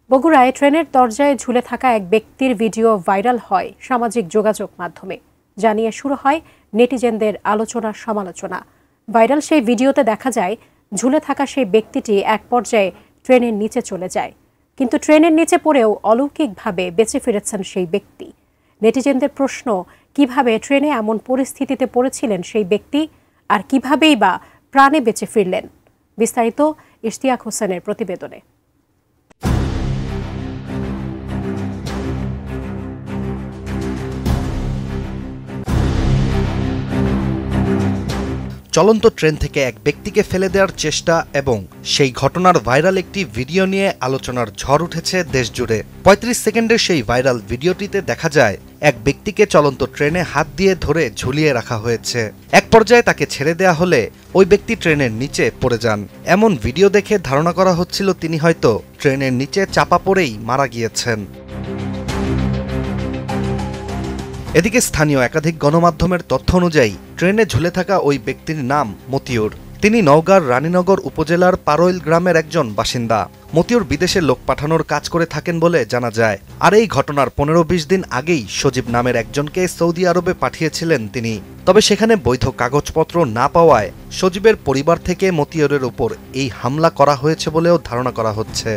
বগুড়ায় ট্রেনের দরজায় ঝুলে থাকা এক ব্যক্তির ভিডিও ভাইরাল হয় সামাজিক যোগাযোগ মাধ্যমে। জানিয়ে শুরু হয় নেটিজেনদের আলোচনা সমালোচনা। ভাইরাল সেই ভিডিওতে দেখা যায় ঝুলে থাকা সেই ব্যক্তিটি এক পর্যায়ে ট্রেনের নিচে চলে যায়, কিন্তু ট্রেনের নিচে পড়েও অলৌকিকভাবে বেঁচে ফিরেছেন সেই ব্যক্তি। নেটিজেনদের প্রশ্ন, কিভাবে ট্রেনে এমন পরিস্থিতিতে পড়েছিলেন সেই ব্যক্তি, আর কিভাবেই বা প্রাণে বেঁচে ফিরলেন? বিস্তারিত ইশতিয়াক হোসেনের প্রতিবেদনে। চলন্ত ট্রেন থেকে এক ব্যক্তিকে ফেলে দেওয়ার চেষ্টা এবং সেই ঘটনার ভাইরাল একটি ভিডিও নিয়ে আলোচনার ঝড় উঠেছে দেশজুড়ে। ৩৫ সেকেন্ডের সেই ভাইরাল ভিডিওটিতে দেখা যায় এক ব্যক্তিকে চলন্ত ট্রেনে হাত দিয়ে ধরে ঝুলিয়ে রাখা হয়েছে। এক পর্যায়ে তাকে ছেড়ে দেয়া হলে ওই ব্যক্তি ট্রেনের নিচে পড়ে যান। এমন ভিডিও দেখে ধারণা করা হচ্ছিল তিনি হয়তো ট্রেনের নিচে চাপা পড়েই মারা গিয়েছেন। এদিকে স্থানীয় একাধিক গণমাধ্যমের তথ্য অনুযায়ী ট্রেনে ঝুলে থাকা ওই ব্যক্তির নাম মতিউর। তিনি নওগাঁর রানীনগর উপজেলার পারৈল গ্রামের একজন বাসিন্দা। মতিউর বিদেশে লোক পাঠানোর কাজ করে থাকেন বলে জানা যায়। আর এই ঘটনার ১৫-২০ দিন আগেই সজীব নামের একজনকে সৌদি আরবে পাঠিয়েছিলেন তিনি। তবে সেখানে বৈধ কাগজপত্র না পাওয়ায় সজীবের পরিবার থেকে মতিউরের উপর এই হামলা করা হয়েছে বলেও ধারণা করা হচ্ছে।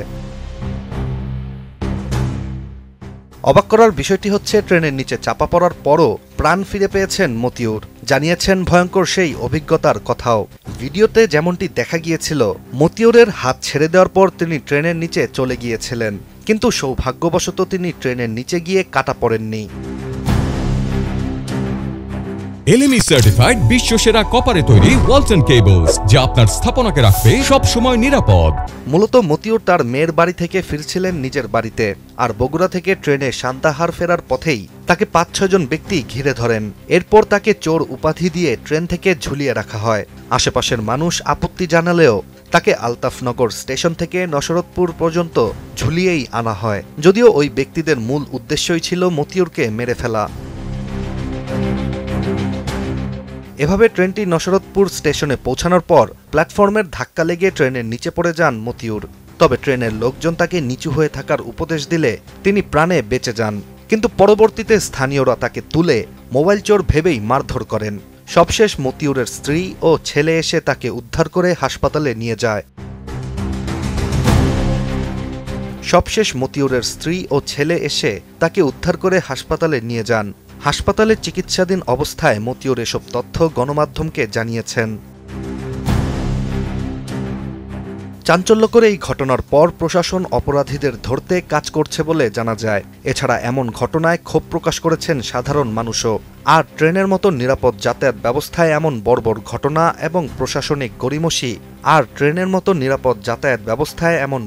অবাক করার বিষয়টি হচ্ছে, ট্রেনের নিচে চাপা পড়ার পরও প্রাণ ফিরে পেয়েছেন মতিউর। জানিয়েছেন ভয়ঙ্কর সেই অভিজ্ঞতার কথাও। ভিডিওতে যেমনটি দেখা গিয়েছিল, মতিউরের হাত ছেড়ে দেওয়ার পর তিনি ট্রেনের নিচে চলে গিয়েছিলেন, কিন্তু সৌভাগ্যবশত তিনি ট্রেনের নিচে গিয়ে কাটা পড়েননি। LME সার্টিফাইড বিশ্বসেরা কপারে তৈরি ওয়ালটন কেবলস, যা আপনার স্থাপনাকে রাখবে সব সময় নিরাপদ। মূলত মতিউর তার মেয়ের বাড়ি থেকে ফিরছিলেন নিজের বাড়িতে, আর বগুড়া থেকে ট্রেনে সান্তাহার ফেরার পথেই তাকে ৫-৬ জন ব্যক্তি ঘিরে ধরেন। এরপর তাকে চোর উপাধি দিয়ে ট্রেন থেকে ঝুলিয়ে রাখা হয়। আশেপাশের মানুষ আপত্তি জানালেও তাকে আলতাফনগর স্টেশন থেকে নসরতপুর পর্যন্ত ঝুলিয়েই আনা হয়, যদিও ওই ব্যক্তিদের মূল উদ্দেশ্যই ছিল মতিউরকে মেরে ফেলা। এভাবে ট্রেনটি নসরতপুর স্টেশনে পৌঁছানোর পর প্ল্যাটফর্মের ধাক্কা লেগে ট্রেনের নিচে পড়ে যান মতিউর। তবে ট্রেনের লোকজন তাকে নিচু হয়ে থাকার উপদেশ দিলে তিনি প্রাণে বেঁচে যান, কিন্তু পরবর্তীতে স্থানীয়রা তাকে তুলে মোবাইল চোর ভেবেই মারধর করেন। সবশেষ মতিউরের স্ত্রী ও ছেলে এসে তাকে উদ্ধার করে হাসপাতালে নিয়ে যান। হাসপাতালে চিকিৎসাধীন অবস্থায় মতিউর এসব তথ্য গণমাধ্যমকে জানিয়েছেন। চাঞ্চল্যকর এই ঘটনার পর প্রশাসন অপরাধীদের ধরতে কাজ করছে বলে জানা যায়। এছাড়া এমন ঘটনায় ক্ষোভ প্রকাশ করেছেন সাধারণ মানুষও। আর ট্রেনের মতো নিরাপদ যাতায়াত ব্যবস্থায় এমন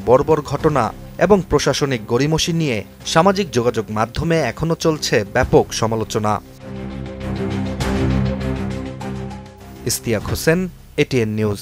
বর্বর ঘটনা এবং প্রশাসনিক গড়িমসি নিয়ে সামাজিক যোগাযোগ মাধ্যমে এখনো চলছে ব্যাপক সমালোচনা। Ishtiaq Hossain, ATN news.